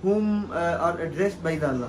whom are addressed by the Allah,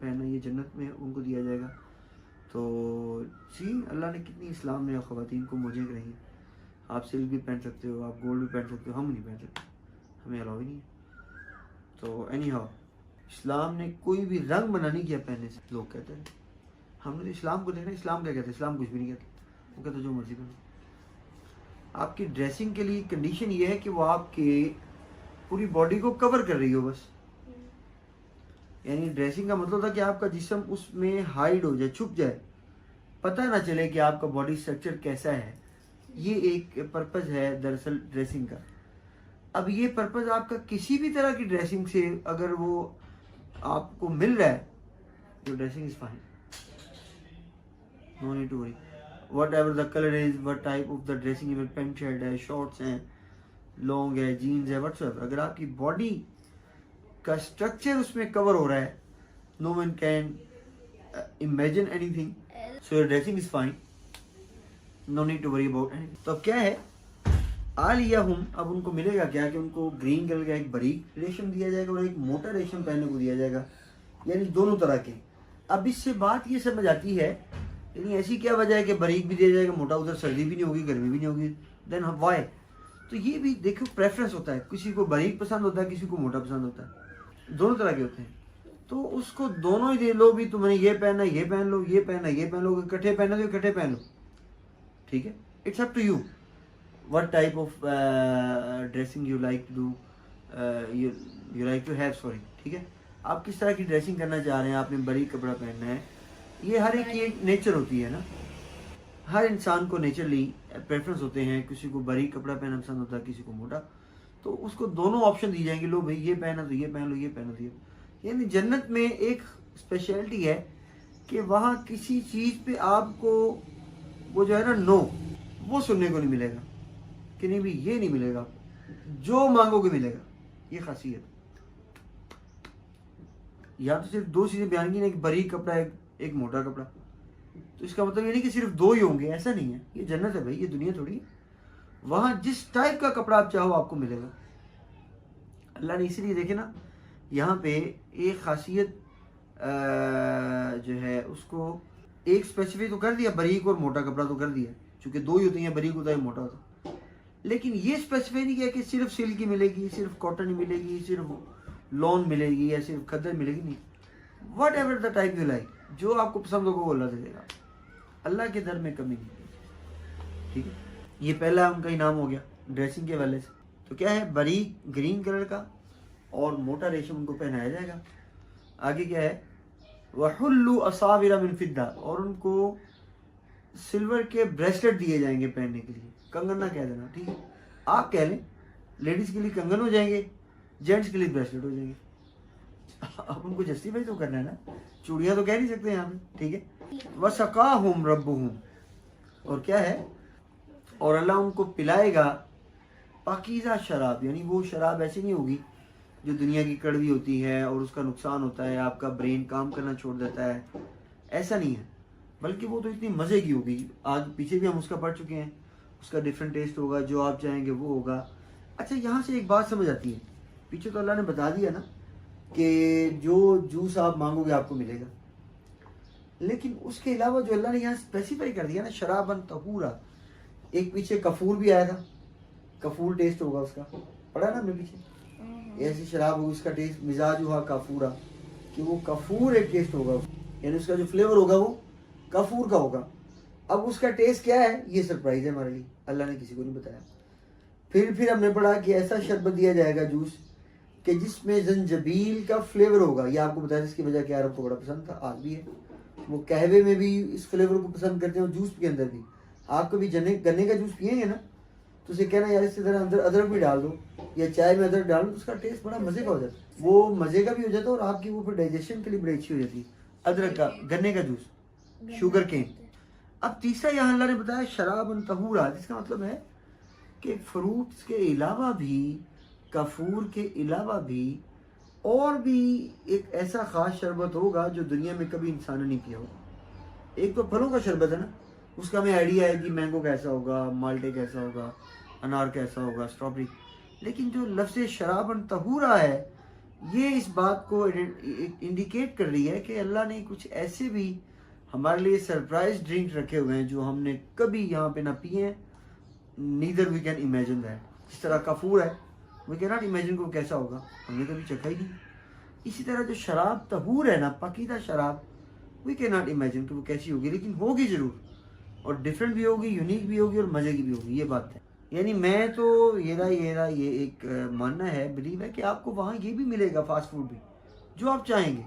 پہننا یہ جنت میں ان کو دیا جائے گا. تو جی اللہ نے کتنی اسلام میں خواتین کو موجیں رہی. آپ سلک بھی پہن سکتے ہو, آپ گولڈ بھی پہن سکتے ہو, ہم نہیں پہن سکتے, ہمیں الاؤ ہی نہیں ہے. تو اینی ہاؤ اسلام نے کوئی بھی رنگ منع نہیں کیا پہننے سے. لوگ کہتے ہیں ہم نے تو اسلام کو دیکھنا, اسلام کیا کہتے ہیں؟ اسلام کچھ بھی نہیں کہتے, وہ کہتے جو مرضی پہنو. آپ کی ڈریسنگ کے لیے کنڈیشن یہ ہے کہ وہ آپ کے پوری باڈی کو کور کر رہی ہو بس. یعنی ڈریسنگ کا مطلب تھا کہ آپ کا جسم اس میں ہائیڈ ہو جائے, چھپ جائے, پتہ نہ چلے کہ آپ کا باڈی اسٹرکچر کیسا ہے. یہ ایک پرپز ہے دراصل ڈریسنگ کا. اب یہ پرپز آپ کا کسی بھی طرح کی ڈریسنگ سے اگر وہ آپ کو مل رہا ہے تو dressing is fine, no need to worry. Whatever the colour is, what type of the dressing, even pant shirt ہے, شارٹس ہیں, لانگ ہے, جینز ہے, واٹس ایور, اگر آپ کی باڈی کا اسٹرکچر اس میں کور ہو رہا ہے, no one can imagine anything, so your dressing is fine, no need to worry about any. تو اب کیا ہے آلیہم, اب ان کو ملے گا کیا کہ ان کو گرین کلر کا ایک باریک ریشم دیا جائے گا اور ایک موٹا ریشم پہننے کو دیا جائے گا, یعنی دونوں طرح کے. اب اس سے بات یہ سمجھ آتی ہے, یعنی ایسی کیا وجہ ہے کہ باریک بھی دیا جائے گا, موٹا, ادھر سردی بھی نہیں ہوگی, گرمی بھی نہیں ہوگی, دین وائی. تو یہ بھی دیکھو پریفرنس ہوتا ہے, کسی کو باریک پسند ہوتا ہے, کسی کو موٹا پسند ہوتا ہے, دونوں طرح کے ہوتے ہیں. تو اس کو دونوں ہی دے لو, بھی تم نے یہ پہننا یہ پہن لو, یہ پہننا یہ پہن لو, اکٹھے پہننا تو اکٹھے پہن لو, ٹھیک ہے. It's up to you what type of dressing you like to do, you like to have, sorry, ٹھیک ہے. آپ کس طرح کی ڈریسنگ کرنا چاہ رہے ہیں, آپ نے باریک کپڑا پہننا ہے, یہ ہر ایک کی ایک نیچر ہوتی ہے نا. ہر انسان کو نیچرلی پریفرنس ہوتے ہیں, کسی کو باریک کپڑا پہننا پسند ہوتا ہے, کسی کو موٹا. تو اس کو دونوں آپشن دی جائیں گے, لو بھائی یہ پہنا تو یہ پہن لو, یہ پہنو تو یہ. یعنی جنت میں ایک اسپیشلٹی ہے کہ وہاں کسی چیز پہ آپ کو وہ جو ہے نا نو, وہ سننے کو نہیں ملے گا کہ نہیں بھی یہ نہیں ملے گا, جو مانگو گے ملے گا. یہ خاصیت. یا تو صرف دو چیزیں بیان کی نا, ایک باریک کپڑا, ایک موٹا کپڑا, تو اس کا مطلب یہ نہیں کہ صرف دو ہی ہوں گے, ایسا نہیں ہے. یہ جنت ہے بھائی, یہ دنیا تھوڑی ہے. وہاں جس ٹائپ کا کپڑا آپ چاہو آپ کو ملے گا. اللہ نے اسی لیے دیکھے نا یہاں پہ ایک خاصیت جو ہے اس کو ایک اسپیسیفک تو کر دیا, باریک اور موٹا کپڑا تو کر دیا, چونکہ دو ہی ہوتے ہیں, باریک ہوتا ہے موٹا ہوتا ہے. لیکن یہ اسپیسیفائی نہیں کیا کہ صرف سلک ہی ملے گی, صرف کاٹن ہی ملے گی, صرف لون ملے گی, یا صرف کھدر ملے گی. نہیں, what ever the type you like, جو آپ کو پسند ہوگا وہ اللہ دے گا. اللہ کے در میں کمی نہیں, ٹھیک ہے. یہ پہلا ان کا انعام ہو گیا ڈریسنگ کے حوالے سے. تو کیا ہے, باریک گرین کلر کا اور موٹا ریشم ان کو پہنایا جائے گا. آگے کیا ہے, وَحُلُّوا أَصَابِرَ مِن فِضَّةٍ, اور ان کو سلور کے بریسلیٹ دیے جائیں گے پہننے کے لیے. کنگن نہ کہہ دینا, ٹھیک ہے, آپ کہہ لیں. لیڈیز کے لیے کنگن ہو جائیں گے, جینٹس کے لیے بریسلیٹ ہو جائیں گے. آپ ان کو جسٹیفائی تو کرنا ہے نا, چوڑیاں تو کہہ نہیں سکتے یہاں پہ, ٹھیک ہے. وَسَقَاهُمْ رَبُّهُمْ, اور کیا ہے, اور اللہ ان کو پلائے گا پاکیزہ شراب. یعنی وہ شراب ایسی نہیں ہوگی جو دنیا کی کڑوی ہوتی ہے اور اس کا نقصان ہوتا ہے, آپ کا برین کام کرنا چھوڑ دیتا ہے, ایسا نہیں ہے. بلکہ وہ تو اتنی مزے کی ہوگی. آج پیچھے بھی ہم اس کا پڑھ چکے ہیں, اس کا ڈیفرنٹ ٹیسٹ ہوگا, جو آپ چاہیں گے وہ ہوگا. اچھا یہاں سے ایک بات سمجھ آتی ہے, پیچھے تو اللہ نے بتا دیا نا کہ جو جوس آپ مانگو گے آپ کو ملے گا, لیکن اس کے علاوہ جو اللہ نے یہاں اسپیسیفائی کر دیا نا, شرابن طہورا. ایک پیچھے کفور بھی آیا تھا, کفور ٹیسٹ ہوگا اس کا, پڑھا نا ہم نے پیچھے, ایسی شراب ہوگی اس کا ٹیسٹ مزاج ہوا کافورا, کہ وہ کفور ایک ٹیسٹ ہوگا, یعنی اس کا جو فلیور ہوگا وہ کفور کا ہوگا. اب اس کا ٹیسٹ کیا ہے یہ سرپرائز ہے ہمارے لیے, اللہ نے کسی کو نہیں بتایا. پھر ہم نے پڑھا کہ ایسا شربت دیا جائے گا, جوس, کہ جس میں زنجبیل کا فلیور ہوگا. یہ آپ کو بتایا, اس کی وجہ کہ عرب کو بڑا پسند تھا, آج بھی ہے. وہ قہوے میں بھی اس فلیور کو پسند کرتے ہیں, اور جوس کے اندر بھی. آپ کبھی گنے کا جوس پئیں گے نا تو اسے کہنا یار اس سے ذرا اندر ادرک بھی ڈال دو, یا چائے میں ادرک ڈال دو, تو اس کا ٹیسٹ بڑا مزے کا ہو جاتا ہے. وہ مزے کا بھی ہو جاتا ہے, اور آپ کی وہ پھر ڈائجیشن کے لیے بڑی اچھی ہو جاتی ہے. ادرک کا, گنے کا جوس, شوگر کین. اب تیسرا یہاں اللہ نے بتایا شرابن طہورا, جس کا مطلب ہے کہ فروٹس کے علاوہ بھی, کفور کے علاوہ بھی, اور بھی ایک ایسا خاص شربت ہوگا جو دنیا میں کبھی انسان نے نہیں پیا ہوگا. ایک تو پھلوں کا شربت ہے نا, اس کا ہمیں آئیڈیا ہے کہ مینگو کیسا ہوگا, مالٹے کیسا ہوگا, انار کیسا ہوگا, اسٹرابری. لیکن جو لفظ شرابن طہورا ہے, یہ اس بات کو انڈیکیٹ کر رہی ہے کہ اللہ نے کچھ ایسے بھی ہمارے لیے سرپرائز ڈرنک رکھے ہوئے ہیں جو ہم نے کبھی یہاں پہ نہ پیے ہیں. Neither we can imagine that. جس طرح کافور ہے, وی کین ناٹ امیجن کو کیسا ہوگا, ہم نے کبھی چکھا ہی نہیں. اسی طرح جو شراب طہور ہے نا, پاکیزہ شراب, وی کین ناٹ امیجن کہ وہ کیسی ہوگی, لیکن ہوگی ضرور, اور ڈفرینٹ بھی ہوگی, یونیک بھی ہوگی, اور مزے کی بھی ہوگی. یہ بات ہے. یعنی میں تو یہ ایک ماننا ہے, بلیو ہے کہ آپ کو وہاں یہ بھی ملے گا, فاسٹ فوڈ بھی, جو آپ چاہیں گے.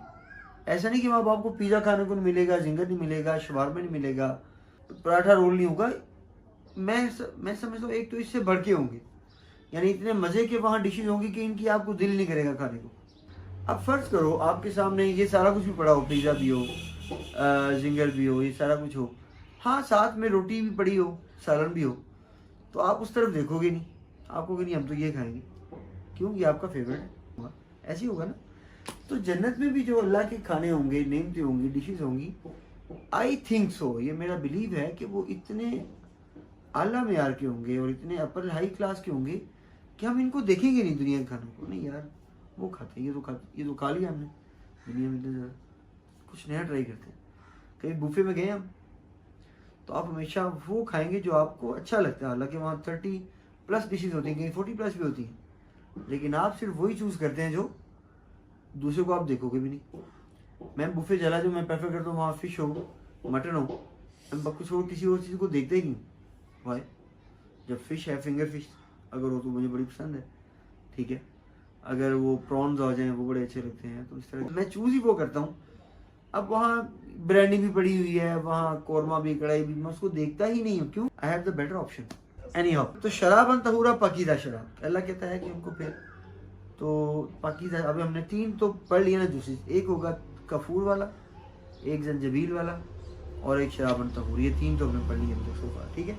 ایسا نہیں کہ وہاں آپ کو پیزا کھانے کو نہیں ملے گا, زنگر نہیں ملے گا, شوارما نہیں ملے گا, پراٹھا رول نہیں ہوگا. میں سمجھتا ہوں ایک تو اس سے بڑھ کے ہوں گے. یعنی اتنے مزے کے وہاں ڈشز ہوں گی کہ ان کی آپ کو دل نہیں کرے گا کھانے کو. اب فرض کرو آپ کے سامنے یہ سارا کچھ بھی پڑا ہو, پیزا بھی ہو, زنگر بھی ہو, یہ سارا کچھ ہو, ہاں ساتھ میں روٹی بھی پڑی ہو, سالن بھی ہو, تو آپ اس طرف دیکھو گے نہیں. آپ کو کہ نہیں ہم تو یہ کھائیں گے, کیوں, یہ آپ کا فیوریٹ ہے, ایسے ہی ہوگا نا. تو جنت میں بھی جو اللہ کے کھانے ہوں گے, نعمتیں ہوں گی, ڈشز ہوں گی, آئی تھنک سو, یہ میرا بلیو ہے کہ وہ اتنے اعلیٰ معیار کے ہوں گے اور اتنے اپر ہائی کلاس کے ہوں گے کہ ہم ان کو دیکھیں گے نہیں دنیا کے کھانوں کو. نہیں یار, وہ کھاتے ہیں, یہ تو کھا لیا ہم نے دنیا میں, کچھ نیا ٹرائی کرتے ہیں. کہیں بوفے میں گئے ہم, تو آپ ہمیشہ وہ کھائیں گے جو آپ کو اچھا لگتا ہے. حالانکہ وہاں 30+ ڈشز ہوتی ہیں, کہیں 40+ بھی ہوتی ہیں, لیکن آپ صرف وہی چوز کرتے ہیں جو دوسرے کو آپ دیکھو گے بھی نہیں. میں بوفے چلا جو میں پریفر کرتا ہوں وہاں فش ہو, مٹن ہو, میں کچھ اور کسی اور چیز کو دیکھتا ہی نہیں. وائے, جب فش ہے, فنگر فش اگر ہو تو مجھے بڑی پسند ہے, ٹھیک ہے. اگر وہ پرونز آ جائیں وہ بڑے اچھے لگتے ہیں, تو اس طرح میں چوز ہی وہ کرتا ہوں. اب وہاں بریانی بھی پڑی ہوئی ہے, وہاں قورمہ بھی, کڑھائی بھی, میں اس کو دیکھتا ہی نہیں ہوں. کیوں, I have the better option. Any how, تو شراب طہورا, پاکیزہ شراب, اللہ کہتا ہے کہ ان کو پھر تو پاکیزہ. اب ہم نے 3 تو پڑھ لیا نا جوسز, ایک ہوگا کافور والا, ایک زنجبیل والا, اور ایک شراب طہور. یہ 3 تو ہم نے پڑھ لیے ٹھیک ہے.